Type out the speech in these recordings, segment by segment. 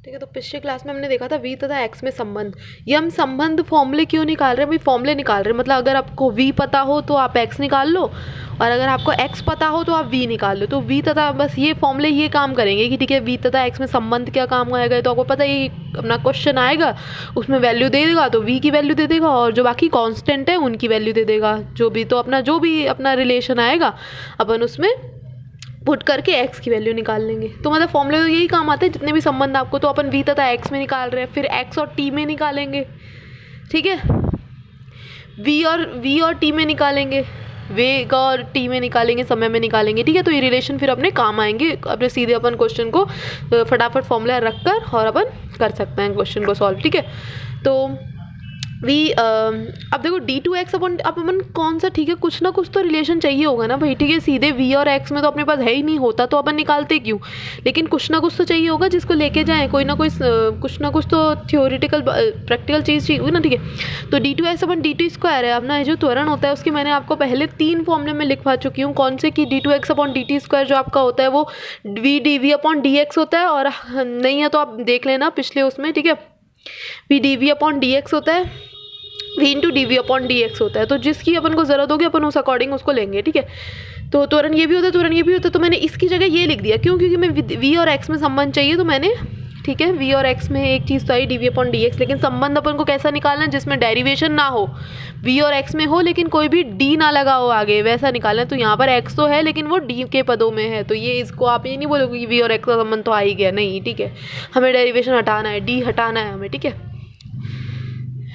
ठीक है। तो पिछले क्लास में हमने देखा था v तथा x में संबंध। ये हम संबंध फॉर्मूले क्यों निकाल रहे हैं भाई? फॉर्मूले निकाल रहे हैं, मतलब अगर आपको v पता हो तो आप x निकाल लो, और अगर आपको x पता हो तो आप v निकाल लो। तो v तथा बस ये फॉर्मूले ये काम करेंगे कि ठीक है v तथा x में संबंध क्या काम आएगा, तो आपको पता है अपना क्वेश्चन आएगा, उसमें वैल्यू दे देगा तो v की वैल्यू दे देगा, और जो बाकी कांस्टेंट है उनकी वैल्यू दे देगा। जो भी अपना रिलेशन आएगा अपन उसमें पुट करके x की वैल्यू निकाल लेंगे। तो मतलब फॉर्मूले तो यही काम आते हैं, जितने भी संबंध आपको, तो अपन v तथा x में निकाल रहे हैं, फिर x और t में निकालेंगे। ठीक है, v और t में निकालेंगे, वेग और t में निकालेंगे, समय में निकालेंगे। ठीक है, तो ये रिलेशन फिर अपने काम आएंगे। अपने सीधे अपन क्वेश्चन को फटाफट फॉर्मूला रख कर और अपन कर सकते हैं क्वेश्चन को सॉल्व। ठीक है, तो अब देखो d2x अपन कौन सा, ठीक है, कुछ ना कुछ तो रिलेशन चाहिए होगा ना भाई। ठीक है, सीधे v और x में तो अपने पास है ही नहीं, होता तो अपन निकालते क्यों, लेकिन कुछ ना कुछ तो चाहिए होगा जिसको लेके जाएं, कोई ना कोई कुछ ना कुछ तो थियोरिटिकल प्रैक्टिकल चीज़ चाहिए होगी ना। ठीक है, तो d2x अपन dt² है अपना, ये जो त्वरण होता है उसकी मैंने आपको पहले 3 फॉर्मूले में लिखवा चुकी हूँ। कौन से कि d2x अपॉन dt² जो आपका होता है वो v dv अपॉन dx होता है, और नहीं है तो आप देख लेना पिछले उसमें। ठीक है, v dv अपॉन dx होता है, v into dv upon dx होता है। तो जिसकी अपन को ज़रूरत होगी अपन उस अकॉर्डिंग उसको लेंगे। ठीक है, तो त्वरण ये भी होता है, त्वरण ये भी होता है, तो मैंने इसकी जगह ये लिख दिया। क्यों? क्योंकि मैं v और x में संबंध चाहिए, तो मैंने, ठीक है, v और x में एक चीज़ तो आई dv अपॉन dx, लेकिन संबंध अपन को कैसा निकालना है जिसमें डेरिवेशन ना हो, v और x में हो लेकिन कोई भी d ना लगा हो आगे, वैसा निकालना है। तो यहाँ पर x तो है लेकिन वो d के पदों में है, तो ये इसको आप ये नहीं बोलोगे कि v और x का संबंध तो आ ही गया, नहीं। ठीक है, हमें डेरिवेशन हटाना है, d हटाना है हमें। ठीक है,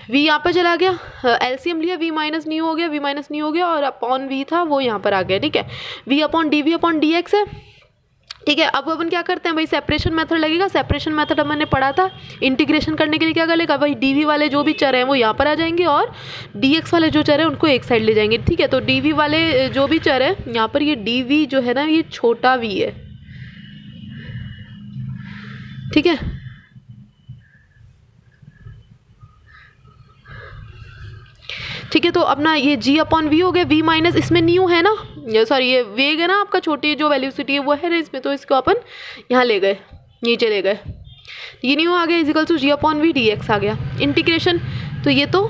v यहाँ पर चला गया, एलसीएम लिया, v माइनस न्यू हो गया, v माइनस न्यू हो गया, और अपॉन v था वो यहाँ पर आ गया। ठीक है, v upon dv upon dx है। ठीक है, अब अपन क्या करते हैं भाई, सेपरेशन मेथड लगेगा। सेपरेशन मेथड हमने पढ़ा था, इंटीग्रेशन करने के लिए क्या करेगा भाई, dv वाले जो भी चर हैं वो यहाँ पर आ जाएंगे, और dx वाले जो चर हैं उनको एक साइड ले जाएंगे। ठीक है, तो dv वाले जो भी चर है यहाँ पर, ये dv जो है ना ये छोटा v है। ठीक है, ठीक है, तो अपना ये g अपॉन v हो गया, v माइनस इसमें न्यू है ना, सॉरी ये वेग है ना आपका, छोटी जो वेलोसिटी है वो है ना इसमें, तो इसको अपन यहाँ ले गए, नीचे ले गए, ये न्यू आ गया, is equal to g upon v dx आ गया। इंटीग्रेशन, तो ये तो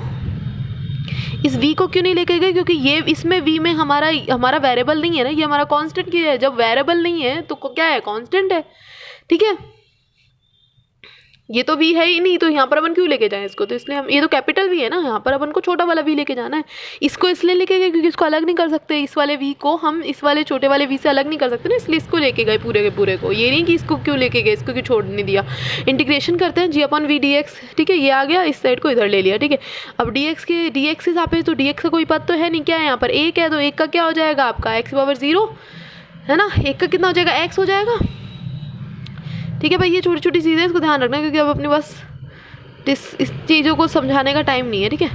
इस v को क्यों नहीं लेके गए, क्योंकि ये इसमें v में हमारा वेरिएबल नहीं है ना, ये हमारा कांस्टेंट की है। जब वेरिएबल नहीं है तो क्या है, कांस्टेंट है। ठीक है, ये तो v है ही नहीं, तो यहाँ पर अपन क्यों लेके जाएं इसको, तो इसलिए हम, ये तो कैपिटल v है ना, यहाँ पर अपन को छोटा वाला v लेके जाना है। इसको इसलिए लेके गए क्योंकि इसको अलग नहीं कर सकते, इस वाले v को हम इस वाले छोटे वाले v से अलग नहीं कर सकते ना, इसलिए इसको लेके गए पूरे के पूरे को। ये नहीं कि इसको क्यों लेके गए, इसको क्यों छोड़ नहीं दिया। इंटीग्रेशन करते हैं, g अपॉन v dx। ठीक है, ये आ गया, इस साइड को इधर ले लिया। ठीक है, अब dx के सापेक्ष, तो dx का कोई पद तो है नहीं, क्या है यहाँ पर, 1 है, तो 1 का क्या हो जाएगा आपका x पावर 0 है ना, 1 का कितना हो जाएगा, x हो जाएगा। ठीक है भाई, ये छोटी छोटी चीज़ें इसको ध्यान रखना, क्योंकि अब अपने पास इस चीज़ों को समझाने का टाइम नहीं है। ठीक है,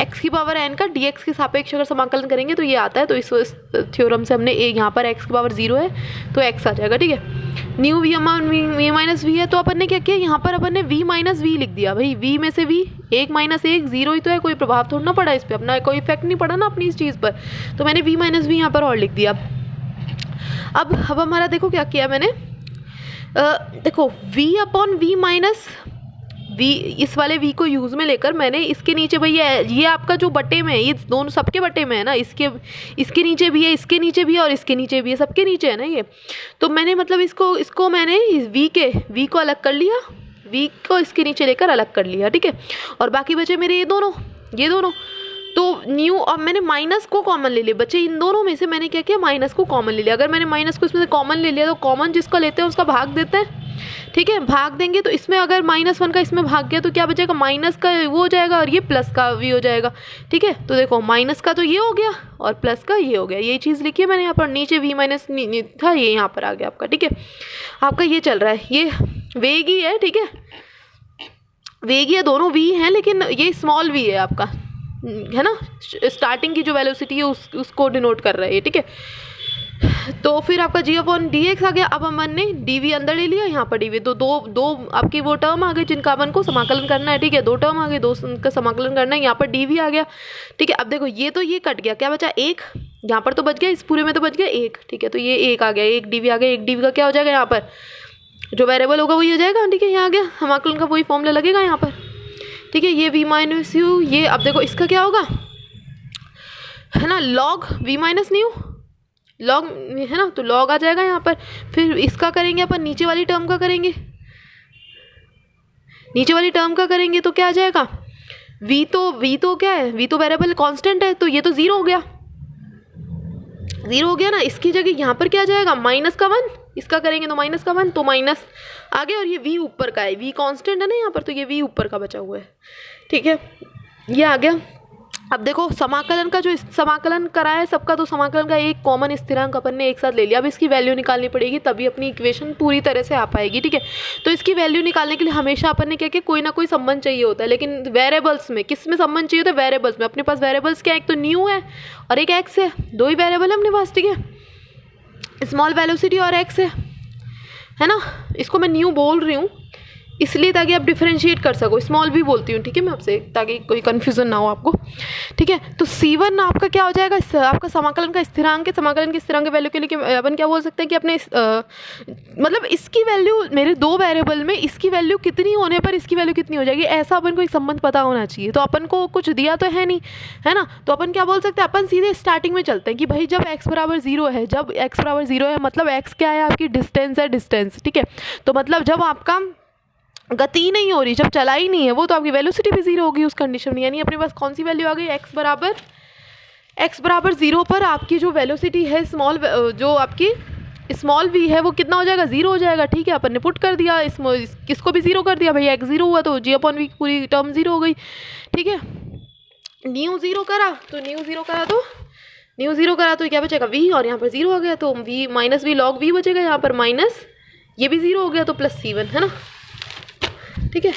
x की पावर n का dx के सापेक्ष अगर समाकलन करेंगे तो ये आता है, तो इस थ्योरम से हमने यहाँ पर x की पावर 0 है तो x आ जाएगा। ठीक है, न्यू v माइनस v है, तो अपन ने क्या किया, यहाँ पर अपन ने v माइनस v लिख दिया भाई। v में से v 1 माइनस 1 0 ही तो है, कोई प्रभाव थोड़ा ना पड़ा इस पर, अपना कोई इफेक्ट नहीं पड़ा ना अपनी इस चीज़ पर, तो मैंने v माइनस v यहाँ पर और लिख दिया। अब हमारा देखो क्या किया मैंने, देखो v upon v minus v, इस वाले v को यूज़ में लेकर मैंने इसके नीचे भैया, ये आपका जो बटे में है, ये दोनों सबके बटे में है ना, इसके नीचे भी है, इसके नीचे भी है, और इसके नीचे भी है, सबके नीचे है ना ये। तो मैंने मतलब इसको मैंने इस v को अलग कर लिया, v को इसके नीचे लेकर अलग कर लिया। ठीक है, और बाकी बचे मेरे ये दोनों, तो न्यू, अब मैंने माइनस को कॉमन ले लिया, बच्चे इन दोनों में से मैंने क्या किया, माइनस को कॉमन ले लिया। अगर मैंने माइनस को इसमें से कॉमन ले लिया तो कॉमन जिसको लेते हैं उसका भाग देते हैं। ठीक है, भाग देंगे तो इसमें अगर -1 का इसमें भाग गया तो क्या बचेगा, माइनस का वो हो जाएगा और ये प्लस का भी हो जाएगा। ठीक है, तो देखो माइनस का तो ये हो गया और प्लस का ये हो गया, ये चीज़ लिखी है मैंने यहाँ पर, नीचे v माइनस था, ये यहाँ पर आ गया आपका। ठीक है, आपका ये चल रहा है, ये वेग ही है। ठीक है, वेग ही है, दोनों v हैं, लेकिन ये स्मॉल v है आपका, है ना, स्टार्टिंग की जो वेलोसिटी है उसको डिनोट कर रहा है ये। ठीक है, तो फिर आपका g अपॉन dx आ गया। अब हमने ने dv अंदर ले लिया, यहाँ पर dv, तो दो आपकी वो टर्म आ गए जिनका अपन को समाकलन करना है। ठीक है, 2 टर्म आ गए, 2 का समाकलन करना है, यहाँ पर dv आ गया। ठीक है, अब देखो ये कट गया, क्या बचा 1, यहाँ पर तो बच गया, इस पूरे में तो बच गया 1। ठीक है, तो ये 1 आ गया, 1 dv आ गया, 1 dv का क्या हो जाएगा यहाँ पर जो वेरिएबल होगा वही हो जाएगा, ठीक है। यहाँ आ गया, समाकलन का वही फॉर्मूला लगेगा यहाँ पर, ठीक है। ये v माइनस यू, ये अब देखो इसका क्या होगा, है ना, log v minus new, log है ना, तो लॉग आ जाएगा यहाँ पर। फिर इसका करेंगे अपन, नीचे वाली टर्म का करेंगे, नीचे वाली टर्म का करेंगे तो क्या आ जाएगा, v तो क्या है, v तो वेरिएबल कांस्टेंट है, तो ये तो 0 हो गया, 0 हो गया ना। इसकी जगह यहाँ पर क्या आ जाएगा, माइनस का 1, इसका करेंगे तो माइनस का 1, तो माइनस आ गया। और ये v ऊपर का है, v कांस्टेंट है ना यहाँ पर, तो ये v ऊपर का बचा हुआ है, ठीक है, ये आ गया। अब देखो समाकलन का जो समाकलन करा है सबका, तो समाकलन का एक कॉमन स्थिरांक अपन ने एक साथ ले लिया। अब इसकी वैल्यू निकालनी पड़ेगी, तभी अपनी इक्वेशन पूरी तरह से आ पाएगी, ठीक है। तो इसकी वैल्यू निकालने के लिए हमेशा अपन ने क्या किया, कोई ना कोई संबंध चाहिए होता है, लेकिन वेरिएबल्स में किस में संबंध चाहिए होता है, वेरिएबल्स में। अपने पास वेरिएबल्स क्या, एक तो न्यू है और एक एक्स है, दो ही वेरिएबल है अपने पास, ठीक है। स्मॉल वेलोसिटी और एक्स है ना, इसको मैं न्यू बोल रही हूँ इसलिए ताकि आप डिफरेंशिएट कर सको, स्मॉल भी बोलती हूँ, ठीक है, मैं आपसे, ताकि कोई कन्फ्यूजन ना हो आपको, ठीक है। तो C1 आपका क्या हो जाएगा, आपका समाकलन का स्थिरांक है। समाकलन के स्थिरांक की वैल्यू के लिए अपन क्या बोल सकते हैं कि अपने मतलब इसकी वैल्यू, मेरे दो वेरिएबल में इसकी वैल्यू कितनी होने पर इसकी वैल्यू कितनी हो जाएगी, ऐसा अपन को एक संबंध पता होना चाहिए। तो अपन को कुछ दिया तो है नहीं, है ना, तो अपन क्या बोल सकते हैं, अपन सीधे स्टार्टिंग में चलते हैं कि भाई जब x बराबर 0 है, जब x बराबर 0 है मतलब x क्या है, आपकी डिस्टेंस है, डिस्टेंस, ठीक है। तो मतलब जब आपका गति नहीं हो रही, जब चला ही नहीं है वो, तो आपकी वेलोसिटी भी 0 होगी उस कंडीशन में। यानी अपने पास कौन सी वैल्यू आ गई, x बराबर 0 पर आपकी जो वेलोसिटी है स्मॉल, जो आपकी स्मॉल v है वो कितना हो जाएगा, 0 हो जाएगा, ठीक है। अपन ने पुट कर दिया, किसको भी 0 कर दिया, भाई x 0 हुआ तो g/v पूरी टर्म 0 हो गई, ठीक है। न्यू 0 करा तो क्या बचेगा, v, और यहाँ पर 0 आ गया तो v minus v log v बचेगा, यहाँ पर माइनस ये भी 0 हो गया तो प्लस C1, है ना, ठीक है।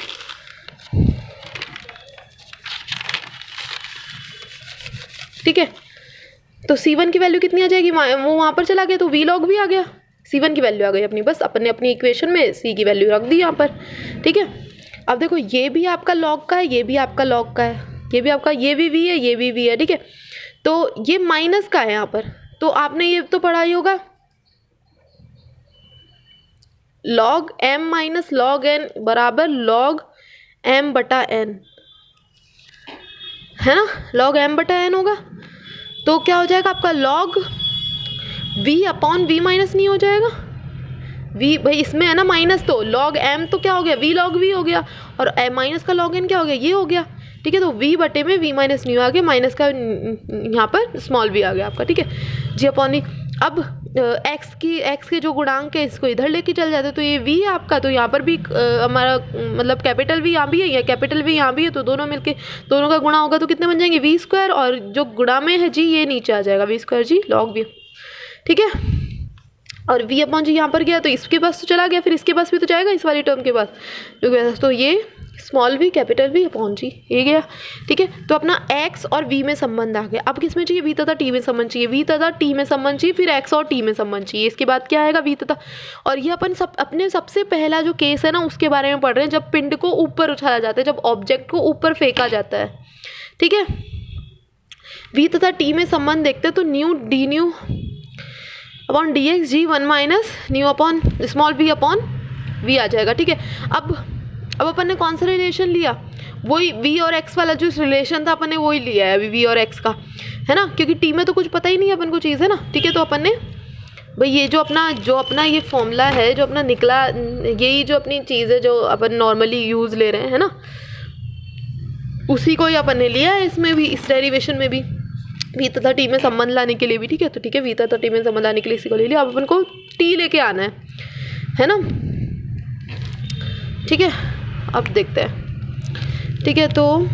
ठीक है, तो C1 की वैल्यू कितनी आ जाएगी, वो वहाँ पर चला गया तो v log भी आ गया, C1 की वैल्यू आ गई अपनी, बस अपन ने अपनी इक्वेशन में C की वैल्यू रख दी यहाँ पर, ठीक है। अब देखो ये भी आपका log का है, ये भी आपका log का है, ये भी आपका, ये भी v है, ये भी v है, ठीक है। तो ये माइनस का है यहाँ पर, तो आपने ये तो पढ़ा ही होगा, log m minus log n बराबर log m बटा n, है ना, log m बटा n होगा। तो क्या हो जाएगा आपका log v upon v minus नहीं हो जाएगा, v भाई इसमें है ना माइनस, तो log m तो क्या हो गया, v log v हो गया, और माइनस का log n क्या हो गया, ये हो गया, ठीक है। तो v बटे में v माइनस न्यू आ गया, माइनस का यहाँ पर स्मॉल v आ गया आपका, ठीक है, जी अपॉन v। अब x के जो गुणांक है इसको इधर लेके चल जाते, तो ये v है आपका, तो यहाँ पर भी हमारा मतलब कैपिटल v यहाँ भी है या कैपिटल v यहाँ भी है, तो दोनों मिलके दोनों का गुणा होगा तो कितने बन जाएंगे, v स्क्वायर, और जो गुणा में है g ये नीचे आ जाएगा, v स्क्वायर जी log v, ठीक है। और v अपॉन जी यहाँ पर गया तो इसके पास तो चला गया, फिर इसके पास भी तो जाएगा, इस वाली टर्म के पास, तो ये small v capital v upon g ये गया, ठीक है। तो अपना x और v में संबंध आ गया। अब किस में चाहिए, v तथा t में संबंध चाहिए, v तथा t में संबंध चाहिए, फिर x और t में संबंध चाहिए, इसके बाद क्या आएगा, v तथा, और ये अपन अपने सबसे पहला जो केस है ना उसके बारे में पढ़ रहे हैं, जब पिंड को ऊपर उछाला जाता है, जब ऑब्जेक्ट को ऊपर फेंका जाता है, ठीक है। v तथा t में संबंध देखते हैं, तो nu d nu upon d x g 1 minus nu upon small v upon v आ जाएगा, ठीक है। अब अपन ने कौन सा रिलेशन लिया, वही v और x वाला जो रिलेशन था अपन ने वही लिया है अभी v और x का, है ना, क्योंकि t में तो कुछ पता ही नहीं है अपन को चीज़, है ना, ठीक है। तो अपन ने भाई ये जो अपना ये फॉर्मूला है जो अपना निकला, यही जो अपनी चीज़ है जो अपन नॉर्मली यूज़ ले रहे हैं, है ना, उसी को ही अपन ने लिया है इसमें भी, इस डेरिवेशन में भी v तथा t में संबंध लाने के लिए भी, ठीक है। तो ठीक है, v तथा t में संबंध लाने के लिए इसी को ले लिया। अब अपन को t लेके आना है ना, ठीक है। अब देखते हैं, ठीक है, तो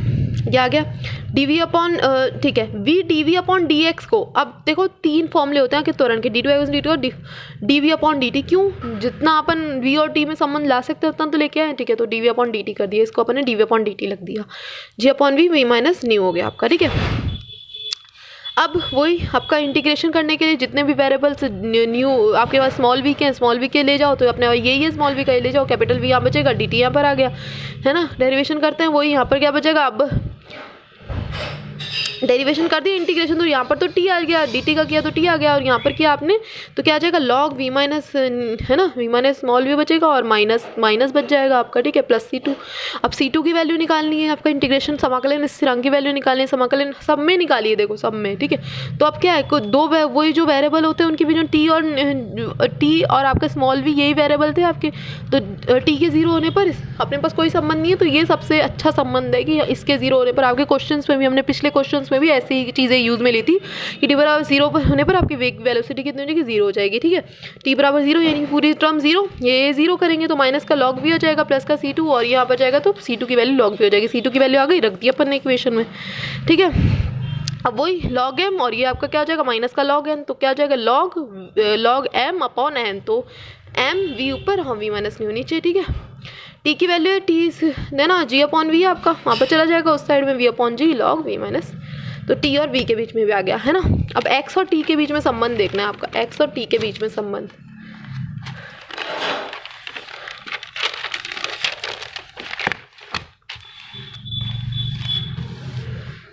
ये आ गया dv अपॉन, ठीक है, v dv अपॉन dx को, अब देखो तीन फॉर्मूले होते हैं कि त्वरण के, d2 dt और dv अपॉन dt, क्यों, जितना अपन v और t में संबंध ला सकते हैं उतना तो लेके आए, ठीक है। तो dv अपॉन dt कर दिया, इसको अपन ने dv अपॉन dt लग दिया, g upon v minus new हो गया आपका, ठीक है। अब वही आपका इंटीग्रेशन करने के लिए जितने भी वेरिएबल्स न्यू आपके पास स्मॉल v के हैं, स्मॉल v के ले जाओ, तो अपने यही है स्मॉल v का ले जाओ, कैपिटल v यहाँ बचेगा, dt यहाँ पर आ गया, है ना। डेरिवेशन करते हैं वही, यहाँ पर क्या बचेगा, अब डेरिवेशन कर दिया, इंटीग्रेशन, तो यहाँ पर तो टी आ गया, dt का किया तो टी आ गया, और यहाँ पर किया आपने तो क्या आ जाएगा log v माइनस, है ना, v माइनस स्मॉल v बचेगा और माइनस माइनस बच जाएगा आपका, ठीक है, प्लस c2। अब c2 की वैल्यू निकालनी है आपका, इंटीग्रेशन समाकलन स्थिरांक की वैल्यू निकालनी है, समाकलन सब में निकालिए, देखो सब में, ठीक है। तो अब क्या है, दो वही जो वेरिएबल होते हैं उनके बीच में टी और आपका स्मॉल v यही वेरिएबल थे आपके, तो टी के जीरो होने पर अपने पास कोई संबंध नहीं है, तो ये सबसे अच्छा संबंध है कि इसके जीरो होने पर, आपके क्वेश्चंस में भी, हमने पिछले क्वेश्चंस में भी ऐसी ही चीज़ें यूज़ में ली थी कि टी बराबर जीरो पर होने पर आपकी वेग वेलोसिटी कितनी हो जाएगी, जीरो हो जाएगी, ठीक है। टी बराबर जीरो यानी पूरी टर्म जीरो, ये जीरो करेंगे तो माइनस का लॉग भी हो जाएगा, प्लस का c2, और यहाँ पर जाएगा तो c2 की वैल्यू लॉग भी हो जाएगी, c2 की वैल्यू आ गई, रख दी अपन ने इक्वेशन में, ठीक है। अब वही लॉग एम, और ये आपका क्या हो जाएगा, माइनस का लॉग एन, तो क्या हो जाएगा लॉग एम अपॉन एन, तो एम वी ऊपर, हाँ वी माइनस न्यू नीचे, ठीक है। टी की वैल्यू है टी है ना, जी अपॉन वी आपका वहाँ पर चला जाएगा उस साइड में, V upon G log V minus, तो टी और वी के बीच में भी आ गया, है ना। अब एक्स और टी के बीच में संबंध देखना है आपका, एक्स और टी के बीच में संबंध,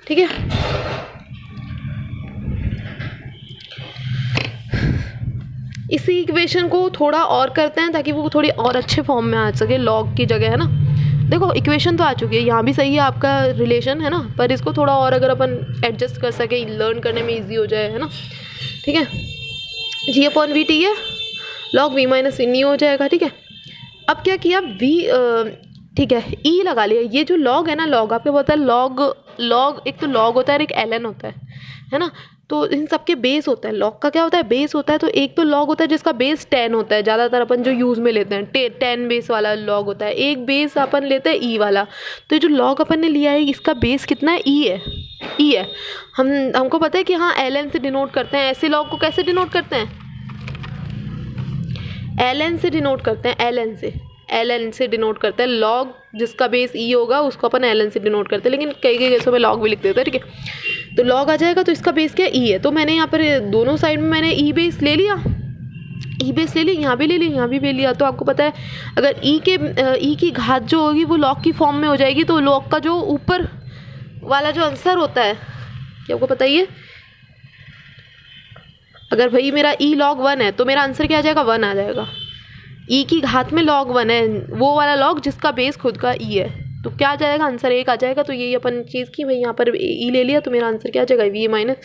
ठीक है। इसी इक्वेशन को थोड़ा और करते हैं ताकि वो थोड़ी और अच्छे फॉर्म में आ सके, लॉग की जगह, है ना। देखो इक्वेशन तो आ चुकी है, यहाँ भी सही है आपका रिलेशन, है ना, पर इसको थोड़ा और अगर अपन एडजस्ट कर सके, लर्न करने में इजी हो जाए, है ना, ठीक है। जी अपॉन वी टी है, लॉग वी माइनस वी हो जाएगा, ठीक है। अब क्या किया, वी ठीक है, ई लगा लिया, ये जो लॉग है ना, लॉग आपको पता है, लॉग एक तो लॉग होता है और एक एलन होता है ना, तो इन सबके बेस होता है, लॉग का क्या होता है, बेस होता है, तो एक तो लॉग होता है जिसका बेस 10 होता है, ज़्यादातर अपन जो यूज़ में लेते हैं 10 बेस वाला लॉग होता है, एक बेस अपन लेते हैं ई वाला, तो जो लॉग अपन ने लिया है इसका बेस कितना है, ई है। हमको पता है कि हाँ एल से डिनोट करते हैं, ऐसे लॉग को कैसे डिनोट करते हैं, एल से डिनोट करते हैं, एल से डिनोट करते हैं, लॉग जिसका बेस ई होगा उसको अपन एल से डिनोट करते हैं, लेकिन कई केसों में लॉग भी लिख देते हैं, ठीक है। तो लॉग आ जाएगा, तो इसका बेस क्या ई है, तो मैंने यहाँ पर दोनों साइड में मैंने ई बेस ले लिया, यहाँ भी ले लिया, यहाँ भी ले लिया, तो आपको पता है अगर ई की घात जो होगी वो लॉग की फॉर्म में हो जाएगी, तो लॉग का जो ऊपर वाला जो आंसर होता है, क्या आपको पता ही है, अगर भाई मेरा ई लॉग 1 है तो मेरा आंसर क्या आ जाएगा, 1 आ जाएगा। ई की घात में लॉग 1 है, वो वाला लॉग जिसका बेस खुद का ई है, तो क्या आ जाएगा, आंसर 1 आ जाएगा। तो यही अपन चीज़ की, भाई यहाँ पर ई ले लिया तो मेरा आंसर क्या आ जाएगा, वी माइनस,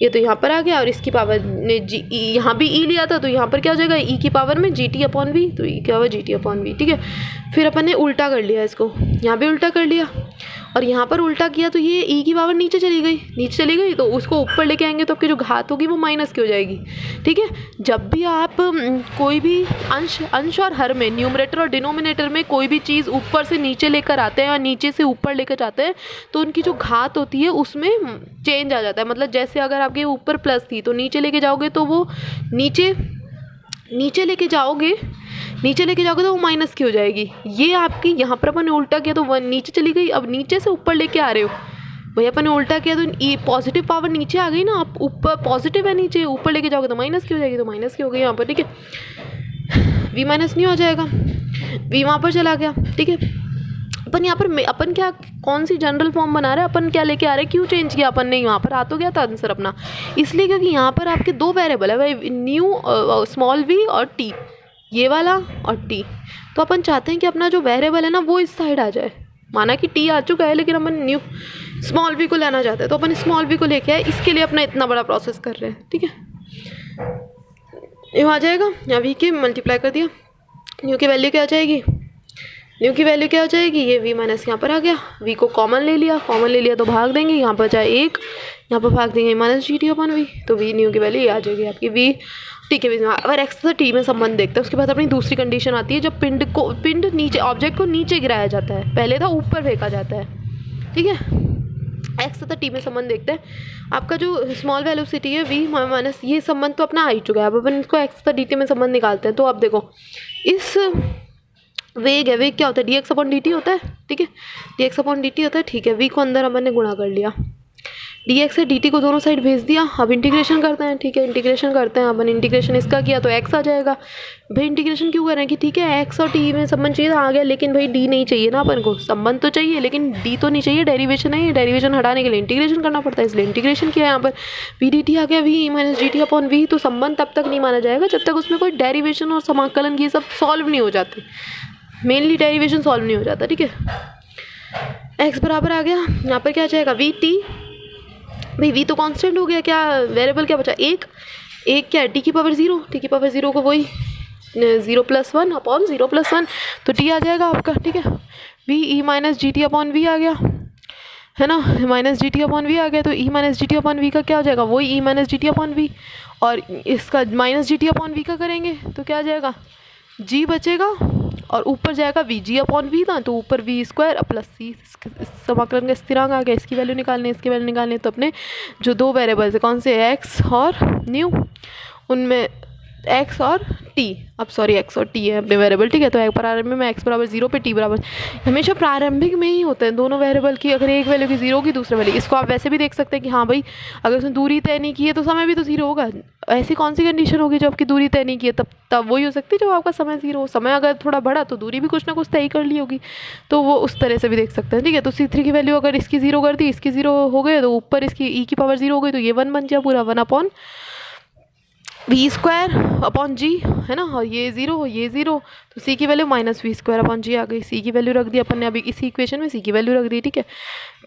ये तो यहाँ पर आ गया, और इसकी पावर ने जी यहाँ भी ई लिया था, तो यहाँ पर क्या हो जाएगा, ई की पावर में जी टी अपॉन वी, तो ई क्या हुआ, जी टी अपॉन वी, ठीक है। फिर अपन ने उल्टा कर लिया इसको, यहाँ भी उल्टा कर लिया और यहाँ पर उल्टा किया, तो ये ई की पावर नीचे चली गई, तो उसको ऊपर लेके आएंगे तो आपकी जो घात होगी वो माइनस की हो जाएगी, ठीक है। जब भी आप कोई भी अंश और हर में, न्यूमरेटर और डिनोमिनेटर में कोई भी चीज़ ऊपर से नीचे लेकर आते हैं और नीचे से ऊपर लेकर जाते हैं, तो उनकी जो घात होती है उसमें चेंज आ जाता है। मतलब जैसे अगर आपके ऊपर प्लस थी तो नीचे लेके जाओगे तो वो नीचे लेके जाओगे तो वो माइनस की हो जाएगी। ये आपकी यहाँ पर अपन ने उल्टा किया तो 1 नीचे चली गई, अब नीचे से ऊपर लेके आ रहे हो, भाई अपन ने उल्टा किया तो ये पॉजिटिव पावर नीचे आ गई ना, आप ऊपर पॉजिटिव है, नीचे ऊपर लेके जाओगे तो माइनस की हो जाएगी, तो माइनस की हो गई यहाँ पर, ठीक है। वी माइनस नहीं हो जाएगा, वी वहाँ पर चला गया, ठीक है। अपन यहाँ पर अपन क्या कौन सी जनरल फॉर्म बना रहे हैं, अपन क्या लेके आ रहे हैं, क्यों चेंज किया अपन ने, यहाँ पर आ तो गया था आंसर अपना, इसलिए क्योंकि यहाँ पर आपके दो वेरिएबल है भाई, न्यू स्मॉल वी और टी, ये वाला और टी, तो अपन चाहते हैं कि अपना जो वेरिएबल है ना वो इस साइड आ जाए। माना कि टी आ चुका है लेकिन अपन न्यू स्मॉल वी को लेना चाहते हैं, तो अपन स्मॉल वी को लेके आए, इसके लिए अपना इतना बड़ा प्रोसेस कर रहे हैं, ठीक है। ये आ जाएगा, यहाँ वी के मल्टीप्लाई कर दिया, न्यू की वैल्यू क्या आ जाएगी, ये वी माइनस यहाँ पर आ गया, वी को कॉमन ले लिया तो भाग देंगे, यहाँ पर चाहे 1, यहाँ पर भाग देंगे माइनस जी टी अपन वी, तो वी न्यू की वैल्यू ये आ जाएगी आपकी वी, ठीक है। अगर एक्स से टी में संबंध देखते हैं, उसके बाद अपनी दूसरी कंडीशन आती है जब पिंड नीचे, ऑब्जेक्ट को नीचे गिराया जाता है, पहले था ऊपर फेंका जाता है, ठीक है। एक्स तथा टी में संबंध देखते हैं, आपका जो स्मॉल वेलोसिटी है वी माइनस, ये संबंध तो अपना आ ही चुका है, अब अपन इसको एक्स तथा डी टी में संबंध निकालते हैं। तो अब देखो इस वेग क्या होता है, D x upon D T होता है, ठीक है, D x upon D T होता है, ठीक है। वी को अंदर अपन ने गुणा कर लिया, dx से dt को दोनों साइड भेज दिया। अब इंटीग्रेशन करते हैं, ठीक है, इंटीग्रेशन करते हैं। अपन इंटीग्रेशन इसका किया तो x आ जाएगा। भाई इंटीग्रेशन क्यों कर रहे हैं कि ठीक है x और t में संबंध चाहिए था, आ गया, लेकिन भाई d नहीं चाहिए ना अपन को, संबंध तो चाहिए लेकिन d तो नहीं चाहिए, डेरिवेशन है, डेरिवेशन हटाने के लिए इंटीग्रेशन करना पड़ता है, इसलिए इंटीग्रेशन किया यहाँ पर। v dt आ गया, v minus G T upon v, तो संबंध तब तक नहीं माना जाएगा जब तक उसमें कोई डेरिवेशन और समाकलन की सब सॉल्व नहीं हो जाते, मेनली डेरिवेशन सॉल्व नहीं हो जाता, ठीक है। x बराबर आ गया, यहाँ पर क्या आ जाएगा वी टी, भाई v तो कांस्टेंट हो गया, क्या वेरिएबल क्या बचा, एक क्या है t की पावर 0, t की पावर 0 को वही 0 + 1 अपॉन 0 + 1, तो t आ जाएगा आपका, ठीक है। v e minus G T upon v आ गया, है ना, minus G T upon v आ गया, तो e minus G T upon v का क्या हो जाएगा, वही e minus G T upon v, और इसका minus G T upon v का करेंगे तो क्या आ जाएगा, g बचेगा और ऊपर जाएगा वी जी अपॉन वी ना, तो ऊपर वी स्क्वायर प्लस सी, समाकलन का स्थिरांक आ गया, इसकी वैल्यू निकालने, इसकी वैल्यू निकालने, तो अपने जो दो वेरिएबल्स है कौन से, एक्स और न्यू, उनमें एक्स और टी, अब सॉरी एक्स और टी है अपने वेरिएबल, ठीक है। तो एक प्रारंभिक में एक्स बराबर 0 पे टी बराबर, हमेशा प्रारंभिक में ही होते हैं दोनों वेरिएबल की, अगर एक वैल्यू की 0 की दूसरे वैल्यू, इसको आप वैसे भी देख सकते हैं कि हाँ भाई अगर उसने दूरी तय नहीं की है तो समय भी तो 0 होगा। ऐसी कौन सी कंडीशन होगी जब आपकी दूरी तय नहीं की है, तब वही हो सकती है जब आपका समय 0 हो, समय अगर थोड़ा बढ़ा तो दूरी भी कुछ ना कुछ तय कर ली होगी, तो वो उस तरह से भी देख सकते हैं, ठीक है। तो C3 की वैल्यू अगर इसकी 0 कर दी, इसकी 0 हो गए, तो ऊपर इसकी e की पावर 0 हो गई, तो ये 1 बन गया पूरा, 1 अपॉन वी स्क्वायर अपॉन जी, है ना, और ये 0 ये 0, तो सी की value minus v square upon g आ गई, सी की वैल्यू रख दी अपन ने अभी इसी इक्वेशन में, सी की वैल्यू रख दी, ठीक है।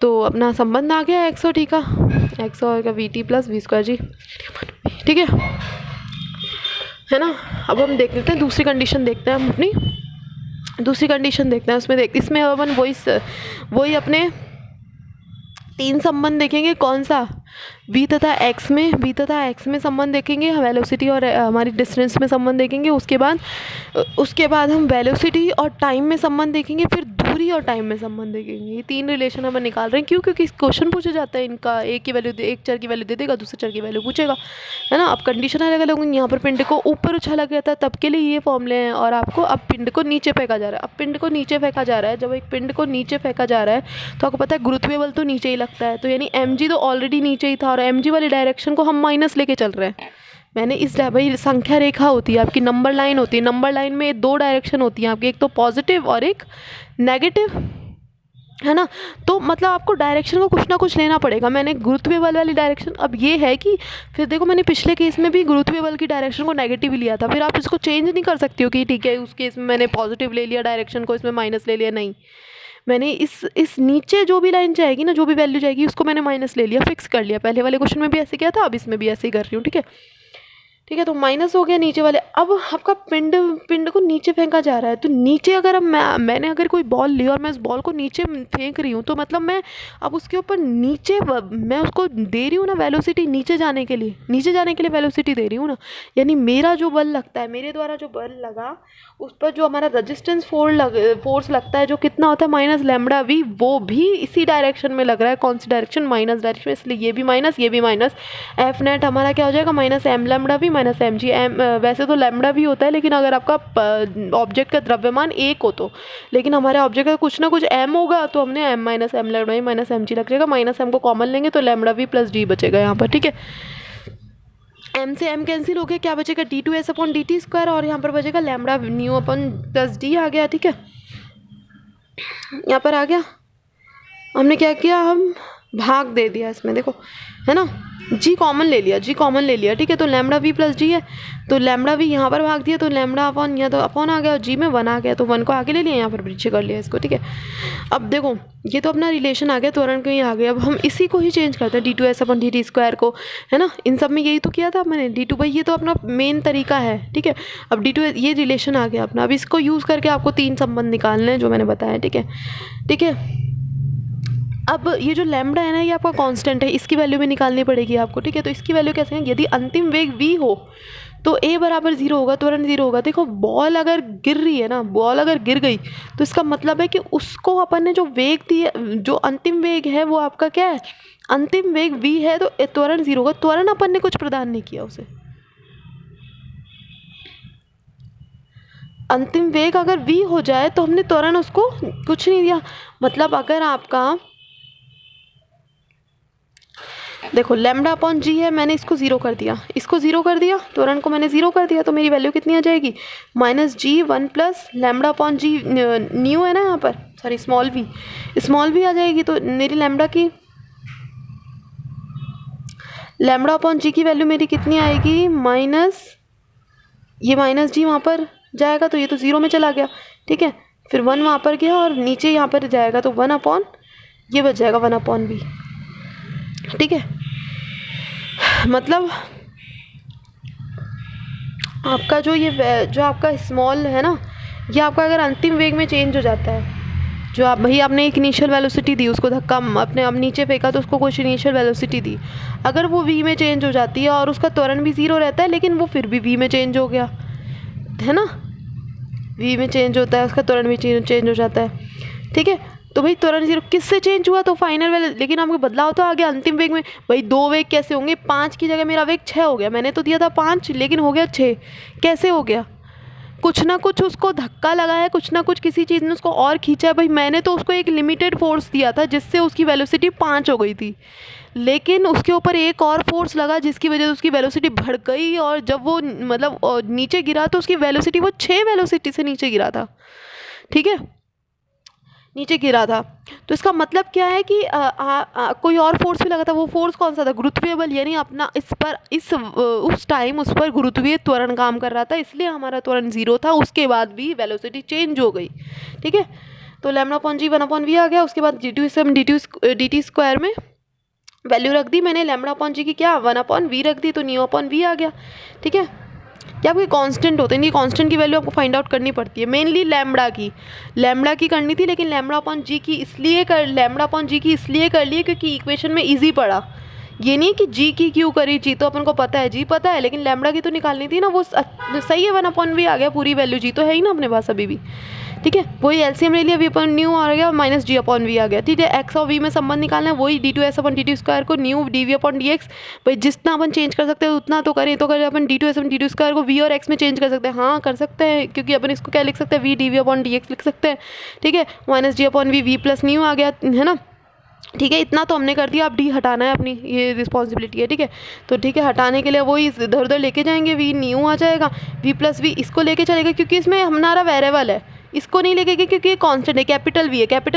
तो अपना संबंध आ गया एक्स और टी का, एक्स और का v t plus v square g, ठीक है ना। अब हम देख लेते हैं दूसरी कंडीशन, देखते हैं हम अपनी दूसरी कंडीशन देखते हैं, उसमें इसमें अपन वही अपने 3 संबंध देखेंगे, कौन सा, v तथा x में संबंध देखेंगे, वेलोसिटी और हमारी डिस्टेंस में संबंध देखेंगे, उसके बाद हम वेलोसिटी और टाइम में संबंध देखेंगे, फिर दूरी और टाइम में संबंध देखेंगे। ये 3 रिलेशन हम निकाल रहे हैं, क्यों, क्योंकि क्वेश्चन पूछा जाता है इनका, एक चर की वैल्यू दे देगा, दूसरे चर की वैल्यू पूछेगा, है ना। अब कंडीशन अलग अलग होंगी, यहाँ पर पिंड को ऊपर उछाला गया था तब के लिए ये फॉर्मूले हैं, और आपको अब पिंड को नीचे फेंका जा रहा है, अब पिंड को नीचे फेंका जा रहा है, जब एक पिंड को नीचे फेंका जा रहा है तो आपको पता है गुरुत्वीय बल तो नीचे ही लगता है, तो यानी mg तो ऑलरेडी नीचे ही था, और mg वाली डायरेक्शन को हम माइनस लेके चल रहे हैं। मैंने इस भाई संख्या रेखा होती है आपकी, नंबर लाइन होती है, नंबर लाइन में 2 डायरेक्शन होती हैं आपकी, एक तो पॉजिटिव और एक नेगेटिव, है ना। तो मतलब आपको डायरेक्शन को कुछ ना कुछ लेना पड़ेगा। मैंने गुरुत्वीय बल वाली डायरेक्शन, अब ये है कि फिर देखो मैंने पिछले केस में भी गुरुत्वीय बल की डायरेक्शन को नेगेटिव लिया था, फिर आप इसको चेंज नहीं कर सकती हो कि ठीक है उस केस में मैंने पॉजिटिव ले लिया डायरेक्शन को, इसमें माइनस ले लिया, नहीं, मैंने इस नीचे जो भी लाइन जाएगी ना, जो भी वैल्यू जाएगी उसको मैंने माइनस ले लिया, फिक्स कर लिया। पहले वाले क्वेश्चन में भी ऐसे किया था, अब इसमें भी ऐसे ही कर रही हूँ, ठीक है, ठीक है। तो माइनस हो गया नीचे वाले। अब आपका पिंड को नीचे फेंका जा रहा है, तो नीचे अगर मैंने अगर कोई बॉल ली और मैं उस बॉल को नीचे फेंक रही हूँ, तो मतलब मैं अब उसके ऊपर नीचे मैं उसको दे रही हूँ ना वेलोसिटी, नीचे जाने के लिए वेलोसिटी दे रही हूँ ना, यानी मेरा जो बल लगता है, मेरे द्वारा जो बल लगा उस पर जो हमारा रेजिस्टेंस फोर्स लगता है, जो कितना होता है माइनस लैम्बडा वी, वो भी इसी डायरेक्शन में लग रहा है। कौन सी डायरेक्शन, माइनस डायरेक्शन, इसलिए ये भी माइनस, एफ नेट हमारा क्या हो जाएगा, minus M lambda V minus M G, M वैसे तो लैम्बडा भी होता है, लेकिन अगर आपका ऑब्जेक्ट का द्रव्यमान 1 हो तो, लेकिन हमारे ऑब्जेक्ट का कुछ ना कुछ एम होगा, तो हमने M minus M lambda minus M G लग जाएगा, माइनस एम को कॉमन लेंगे तो लैम्बडा वी प्लस डी बचेगा यहाँ पर, ठीक है। एम से एम कैंसिल हो गया, क्या बचेगा, d two S upon D T square, और यहाँ पर बचेगा lambda nu upon plus d आ गया, ठीक है। यहाँ पर आ गया, हमने क्या किया, हम भाग दे दिया इसमें, देखो, है ना, जी कॉमन ले लिया, ठीक है। तो लैम्बडा वी प्लस जी है, तो लैम्बडा वी यहाँ पर भाग दिया, तो लैम्बडा अपॉन, यहाँ तो अपॉन आ गया, जी में 1 आ गया, तो 1 को आगे ले लिया, यहाँ पर पीछे कर लिया इसको, ठीक है। अब देखो ये तो अपना रिलेशन आ गया, त्वरण कहीं आ गया, अब हम इसी को ही चेंज करते हैं, D two S upon D T square को, है ना। इन सब में यही तो किया था मैंने, डी टू, भाई ये तो अपना मेन तरीका है, ठीक है। अब डी टू ये रिलेशन आ गया अपना, अब इसको यूज़ करके आपको 3 संबंध निकालने हैं जो मैंने बताया, ठीक है। अब ये जो लैम्बडा है ना, ये आपका कांस्टेंट है, इसकी वैल्यू भी निकालनी पड़ेगी आपको, ठीक है। तो इसकी वैल्यू कैसे है, यदि अंतिम वेग v हो तो a बराबर 0 होगा, त्वरण 0 होगा। देखो बॉल अगर गिर रही है ना, बॉल अगर गिर गई तो इसका मतलब है कि उसको अपन ने जो वेग दिया, जो अंतिम वेग है वो आपका क्या है, अंतिम वेग v है, तो त्वरण 0 होगा। त्वरण अपन ने कुछ प्रदान नहीं किया उसे, अंतिम वेग अगर v हो जाए तो हमने त्वरण उसको कुछ नहीं दिया। मतलब अगर आपका देखो लैम्डा अपॉन जी है, मैंने इसको ज़ीरो कर दिया, इसको ज़ीरो कर दिया, त्वरण को मैंने ज़ीरो कर दिया, तो मेरी वैल्यू कितनी आ जाएगी, माइनस जी वन प्लस लैम्डा अपॉन जी, न्यू है ना यहाँ पर, सॉरी स्मॉल वी आ जाएगी। तो मेरी लैम्डा अपॉन जी की वैल्यू मेरी कितनी आएगी, माइनस, ये माइनस जी वहाँ पर जाएगा तो ये तो ज़ीरो में चला गया, ठीक है, फिर वन वहाँ पर गया और नीचे यहाँ पर जाएगा तो वन अपॉन, ये बच जाएगा वन अपॉन वी, ठीक है। मतलब आपका जो आपका स्मॉल है ना, ये आपका अगर अंतिम वेग में चेंज हो जाता है, जो आप भाई आपने एक इनिशियल वेलोसिटी दी, उसको धक्का अपने अब नीचे फेंका तो उसको कुछ इनिशियल वेलोसिटी दी, अगर वो वी में चेंज हो जाती है और उसका त्वरण भी ज़ीरो रहता है, लेकिन वो फिर भी वी में चेंज हो गया है ना, वी में चेंज होता है, उसका त्वरण भी चेंज हो जाता है, ठीक है। तो भाई त्वरण ज़ीरो किससे चेंज हुआ, तो फाइनल वेल, लेकिन आपको बदलाव तो आ गया अंतिम वेग में। भाई दो वेग कैसे होंगे, 5 की जगह मेरा वेग 6 हो गया, मैंने तो दिया था 5 लेकिन हो गया 6, कैसे हो गया, कुछ ना कुछ उसको धक्का लगा है, कुछ ना कुछ किसी चीज़ ने उसको और खींचा है। भाई मैंने तो उसको एक लिमिटेड फोर्स दिया था जिससे उसकी वेलोसिटी 5 हो गई थी, लेकिन उसके ऊपर एक और फोर्स लगा जिसकी वजह से उसकी वेलोसिटी बढ़ गई, और जब वो मतलब नीचे गिरा तो उसकी वेलोसिटी वो 6 वेलोसिटी से नीचे गिरा था, ठीक है, नीचे गिरा था। तो इसका मतलब क्या है कि कोई और फोर्स भी लगा था, वो फोर्स कौन सा था, गुरुत्वीय बल, यानी अपना उस टाइम उस पर गुरुत्वीय त्वरण काम कर रहा था, इसलिए हमारा त्वरण ज़ीरो था, उसके बाद भी वेलोसिटी चेंज हो गई, ठीक है। तो lambda upon g one upon v आ गया, उसके बाद डी टी स्क्वायर में वैल्यू रख दी मैंने, लैम्डा अपॉन जी की क्या वन अपॉन वी रख दी, तो न्यू अपॉन वी आ गया, ठीक है। क्या आपके कांस्टेंट होते हैं, कांस्टेंट की वैल्यू आपको फाइंड आउट करनी पड़ती है, मेनली लैम्डा की करनी थी, लेकिन लैम्डा अपॉन जी की इसलिए कर लिए क्योंकि इक्वेशन में इजी पड़ा, ये नहीं कि जी की क्यों करी, जी तो अपन को पता है, जी पता है, लेकिन लैम्डा की तो निकालनी थी ना, वो सही है, वन अपॉन वी आ गया, पूरी वैल्यू जी तो है ही ना अपने पास अभी भी, ठीक है। वही एलसीएम ले लिया, वी अपॉन न्यू आ गया, माइनस जी अपॉन वी आ गया, ठीक है। एक्स और वी में संबंध निकालना है, वही D two S upon d two square को nu d we upon d x, भाई जितना अपन चेंज कर सकते हैं उतना तो करें, तो करें अपन d two S upon d two square को वी और एक्स में चेंज कर सकते हैं, हाँ कर सकते हैं, क्योंकि अपन इसको क्या लिख सकते हैं, v d we upon d x लिख सकते हैं, ठीक है। Minus g upon v plus nu आ गया, है ना, ठीक है। इतना तो हमने कर दिया, अब डी हटाना है, अपनी ये रिस्पॉन्सिबिलिटी है, ठीक है। तो ठीक है, हटाने के लिए वही इधर उधर लेके जाएंगे, वी न्यू आ जाएगा, वी प्लस वी इसको लेके चलेगा, क्योंकि इसमें हमारा वेरिएबल है, इसको नहीं लेके गए क्योंकि ये कांस्टेंट है, कैपिटल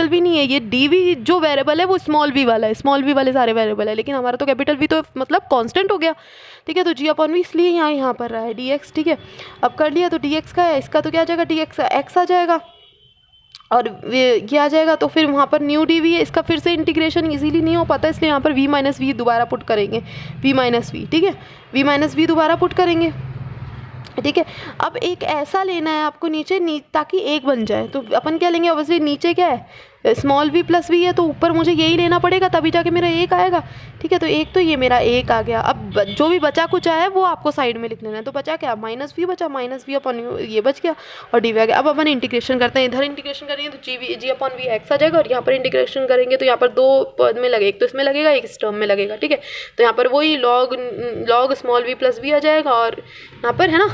वी नहीं है, ये डी वी जो वेरिएबल है वो स्मॉल वी वाला है, स्मॉल वी वाले सारे वेरिएबल है, लेकिन हमारा तो कैपिटल वी तो मतलब कांस्टेंट हो गया, ठीक है। तो जी अपॉन वी इसलिए यहाँ पर रहा है डी एक्स, ठीक है। अब कर लिया, तो डी एक्स का है, इसका तो क्या आ जाएगा, डी एक्स आ जाएगा, और ये आ जाएगा, तो फिर वहाँ पर न्यू डी वी है, इसका फिर से इंटीग्रेशन इजीली नहीं हो पाता, इसलिए यहाँ पर वी माइनस वी दोबारा पुट करेंगे, वी माइनस वी, ठीक है, वी माइनस वी दोबारा पुट करेंगे, ठीक है। अब एक ऐसा लेना है आपको नीचे ताकि एक बन जाए, तो अपन क्या लेंगे, ऑब्वियसली नीचे क्या है, स्मॉल वी प्लस वी है, तो ऊपर मुझे यही लेना पड़ेगा तभी जाके मेरा एक आएगा, ठीक है। तो एक तो ये मेरा एक आ गया, अब जो भी बचा कुछ है वो आपको साइड में लिख लेना है, तो बचा क्या, माइनस वी बचा, माइनस वी अपॉन ये बच गया, और डी वी आ गया। अब अपन इंटीग्रेशन करते हैं, इधर इंटीग्रेशन करेंगे तो जी अपॉन वी एक्स आ जाएगा, और यहाँ पर इंटीग्रेशन करेंगे तो यहाँ पर दो पद में लगेगा, एक तो इसमें लगेगा, एक इस टर्म में लगेगा, ठीक है। तो यहाँ पर वही log small v plus v आ जाएगा, और यहाँ पर है ना,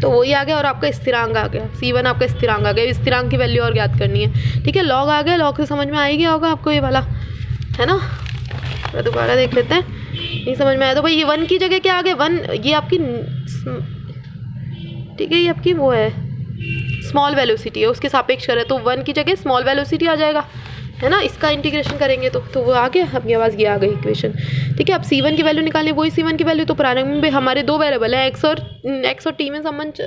तो वही आ गया, और आपका स्थिरांक आ गया, C1 आपका स्थिरांक आ गया, स्थिरांक की वैल्यू और ज्ञात करनी है, ठीक है। लॉग आ गया, लॉग से समझ में आ गया होगा आपको ये वाला, है ना, तो दोबारा देख लेते हैं, नहीं समझ में आया तो भाई ये 1 की जगह क्या आ गया, 1 ये आपकी, ठीक है, ये आपकी वो है स्मॉल वेलोसिटी है, उसके सापेक्ष करें तो 1 की जगह स्मॉल वेलोसिटी आ जाएगा, है ना। इसका इंटीग्रेशन करेंगे तो वो आ गया, अपने पास ये आ गई इक्वेशन, ठीक है। अब C1 की वैल्यू निकालनी, वही C1 की वैल्यू, तो प्रारंभ में हमारे दो वेरिएबल है, एक्स और टी में संबंध,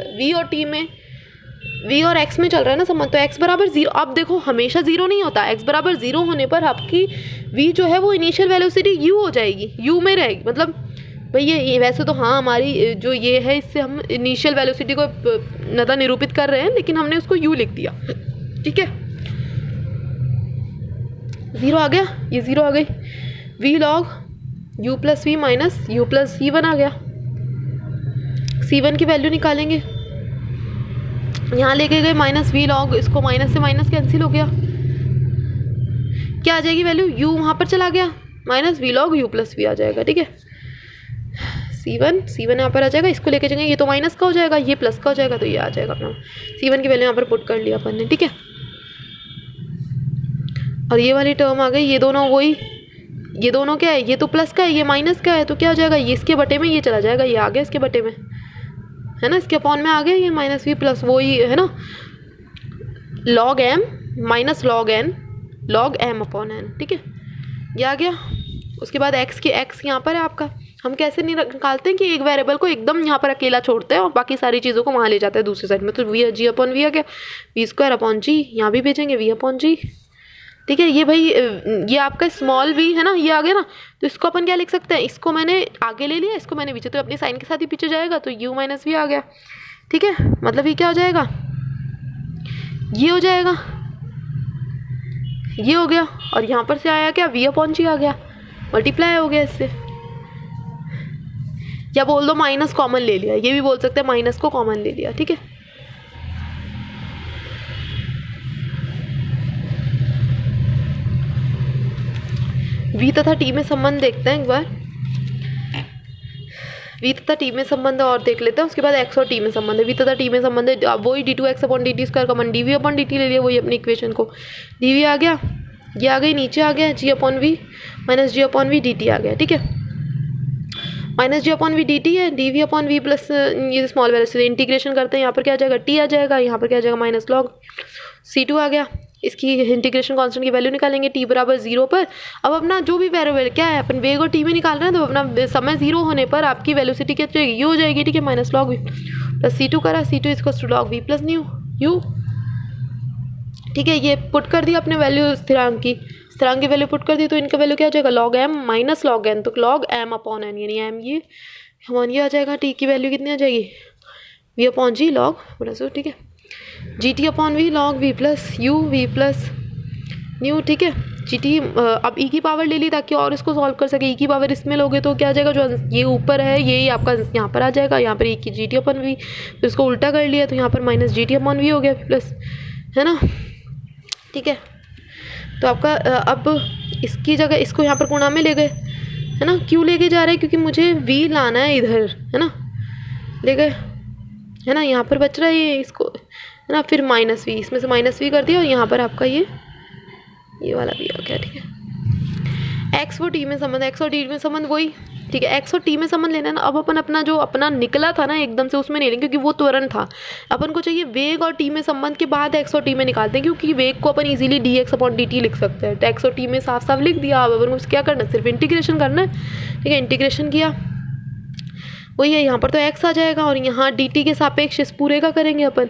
वी और एक्स में चल रहा है ना संबंध, तो एक्स बराबर जीरो, अब देखो हमेशा जीरो नहीं होता, एक्स बराबर जीरो होने पर आपकी वी जो है वो इनिशियल वेलोसिटी यू हो जाएगी, यू में रहेगी, मतलब भाई ये वैसे तो हाँ हमारी जो ये है इससे हम इनिशियल वेलोसिटी को नता निरूपित कर रहे हैं, लेकिन हमने उसको यू लिख दिया, ठीक है। ज़ीरो आ गया, ये ज़ीरो आ गई, V log you plus V minus U plus C1 आ गया, C1 की वैल्यू निकालेंगे, यहाँ लेके गए माइनस वी लॉग, इसको माइनस से माइनस कैंसिल हो गया, क्या आ जाएगी वैल्यू, यू वहाँ पर चला गया, minus we log you plus v आ जाएगा, ठीक है। C1 यहाँ पर आ जाएगा, इसको लेके जाएंगे, ये तो माइनस का हो जाएगा, ये प्लस का हो जाएगा, तो ये आ जाएगा अपना, C1 की वैल्यू यहाँ पर पुट कर लिया अपन ने, ठीक है। और ये वाली टर्म आ गई, ये दोनों वही, ये दोनों क्या है, ये तो प्लस का है, ये माइनस का है, तो क्या हो जाएगा, ये इसके बटे में ये चला जाएगा, ये आ गया इसके बटे में, है ना, इसके अपॉन में आ गया ये माइनस वी प्लस वही है ना, log M minus log M upon N, ठीक है, ये आ गया। उसके बाद एक्स यहाँ पर है आपका, हम कैसे नहीं निकालते हैं कि एक वेरिएबल को एकदम यहाँ पर अकेला छोड़ते हैं और बाकी सारी चीज़ों को वहाँ ले जाते हैं दूसरी साइड में, तो वी जी अपॉन वी आ गया, वी स्क्वायर अपॉन जी, यहाँ भी भेजेंगे वी अपॉन जी, ठीक है। ये भाई ये आपका स्मॉल वी है ना, ये आ गया ना, तो इसको अपन क्या लिख सकते हैं, इसको मैंने आगे ले लिया, इसको मैंने पीछे, तो अपनी साइन के साथ ही पीछे जाएगा, तो यू माइनस वी आ गया, ठीक है। मतलब ये क्या हो जाएगा, ये हो जाएगा, ये हो गया, और यहाँ पर से आया क्या, वी अपॉन जी आ गया, मल्टीप्लाई हो गया इससे, या बोल दो माइनस कॉमन ले लिया, ये भी बोल सकते हैं माइनस को कॉमन ले लिया, ठीक है। वी तथा टी में संबंध देखते हैं एक बार, वी तथा टी में संबंध और देख लेते हैं, उसके बाद एक्स और टी में संबंध है। वी तथा टी में संबंध है वही D two X upon D T square common D we upon D T ले लिया, वही अपनी इक्वेशन को, डी वी आ गया, ये आ गई, नीचे आ गया g upon v minus g upon v d t आ गया, ठीक है, minus g upon v d t है, d we upon v plus ये स्मॉल वैल्यू से इंटीग्रेशन करते हैं, यहाँ पर क्या आ जाएगा, टी आ जाएगा, यहाँ पर क्या आ जाएगा माइनस लॉग सी टू आ गया, इसकी इंटीग्रेशन कांस्टेंट की वैल्यू निकालेंगे टी बराबर 0 पर। अब अपना जो भी वेरिएबल क्या है, अपन वेग और टी में निकाल रहे हैं, तो अपना समय 0 होने पर आपकी वेलोसिटी क्या जाएगी, यू हो जाएगी, ठीक है, minus log we plus C two करा, C two equals to log we plus nu u, ठीक है। ये पुट कर दिया अपने वैल्यू स्थिरांक की वैल्यू पुट कर दी, तो इनका वैल्यू क्या हो जाएगा, log M minus log N, तो लॉग एम अपॉन एन, यानी एम ये हमारा ये आ जाएगा, टी की वैल्यू कितनी आ जाएगी, V upon G log plus, ठीक है, G T upon V log we plus U V plus nu, ठीक है। जी टी अब ई की पावर ले ली ताकि और इसको सॉल्व कर सके, ई की पावर इसमें लोगे तो क्या आ जाएगा, जो ये ऊपर है यही आपका यहाँ पर आ जाएगा, यहाँ पर ई की जी टी अपॉन वी, फिर इसको उल्टा कर लिया तो यहाँ पर minus G T upon V हो गया प्लस, है ना, ठीक है। तो आपका अब इसकी जगह इसको यहाँ पर कोणा में ले गए, है ना, क्यों लेके जा रहे हैं, क्योंकि मुझे वी लाना है इधर, है ना, ले गए, है ना, यहाँ पर बच रहा है ये, इसको है ना, फिर माइनस वी, इसमें से माइनस वी कर दिया, और यहाँ पर आपका ये वाला भी आ गया, ठीक है। एक्स और टी में संबंध, एक्स और टी में संबंध वही, ठीक है, एक्स और टी में संबंध लेना है ना। अब अपन अपना जो अपना निकला था ना एकदम से उसमें नहीं लेंगे, क्योंकि वो त्वरण था, अपन को चाहिए वेग और टी में संबंध के बाद एक्स और टी में निकालते हैं, क्योंकि वेग को अपन easily d x upon D t लिख सकते हैं, तो एक्स और टी में साफ साफ लिख दिया। अब अपन को क्या करना है, सिर्फ इंटीग्रेशन करना है, ठीक है, इंटीग्रेशन किया, वही है, यहाँ पर तो एक्स आ जाएगा, और यहाँ डी टी के सापेक्ष इस पूरे का करेंगे अपन,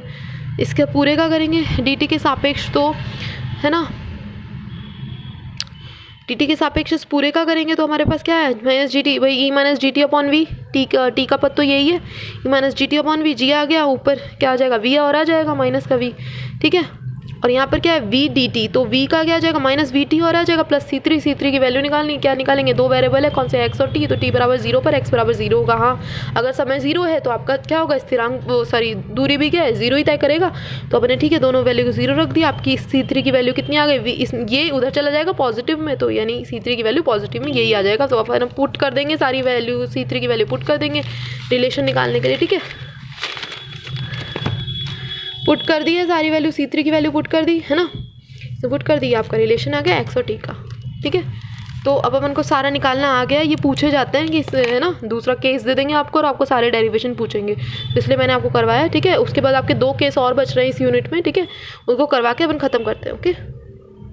इसके पूरे का करेंगे डी टी के सापेक्ष, तो है ना, टी टी के सापेक्ष इस पूरे का करेंगे, तो हमारे पास क्या है, माइनस जी टी, भाई e minus G T upon v, t का पद तो यही है, e minus G T upon v, g आ गया, ऊपर क्या आ जाएगा, वी और आ जाएगा माइनस का वी, ठीक है, और यहाँ पर क्या है, वी डी टी, तो वी का क्या आ जाएगा, माइनस वी टी और आ जाएगा, प्लस सी थ्री की वैल्यू निकालनी, क्या निकालेंगे, दो वेरिएबल है, कौन से, एक्स और टी, तो टी बराबर 0 पर एक्स बराबर 0 होगा, हाँ अगर समय 0 है तो आपका क्या होगा, स्थिरांक सॉरी दूरी भी क्या है, 0 ही तय करेगा, तो अपने ठीक है दोनों वैल्यू को 0 रख दिया, आपकी C3 की वैल्यू कितनी आ गई, ये उधर चला जाएगा पॉजिटिव में, तो यानी C3 की वैल्यू पॉजिटिव में यही आ जाएगा, तो अपन पुट कर देंगे सारी वैल्यू, C3 की वैल्यू पुट कर देंगे रिलेशन निकालने के लिए, ठीक है, पुट कर दी है सारी वैल्यू, C3 की वैल्यू पुट कर दी, है ना, पुट कर दी, आपका रिलेशन आ गया एक्स और टी का, ठीक है। तो अब अपन को सारा निकालना आ गया, ये पूछे जाते हैं कि है ना, दूसरा केस दे देंगे आपको और आपको सारे डेरिवेशन पूछेंगे, तो इसलिए मैंने आपको करवाया, ठीक है। उसके बाद आपके 2 केस और बच रहे हैं इस यूनिट में, ठीक है, उनको करवा के अपन ख़त्म करते हैं, ओके।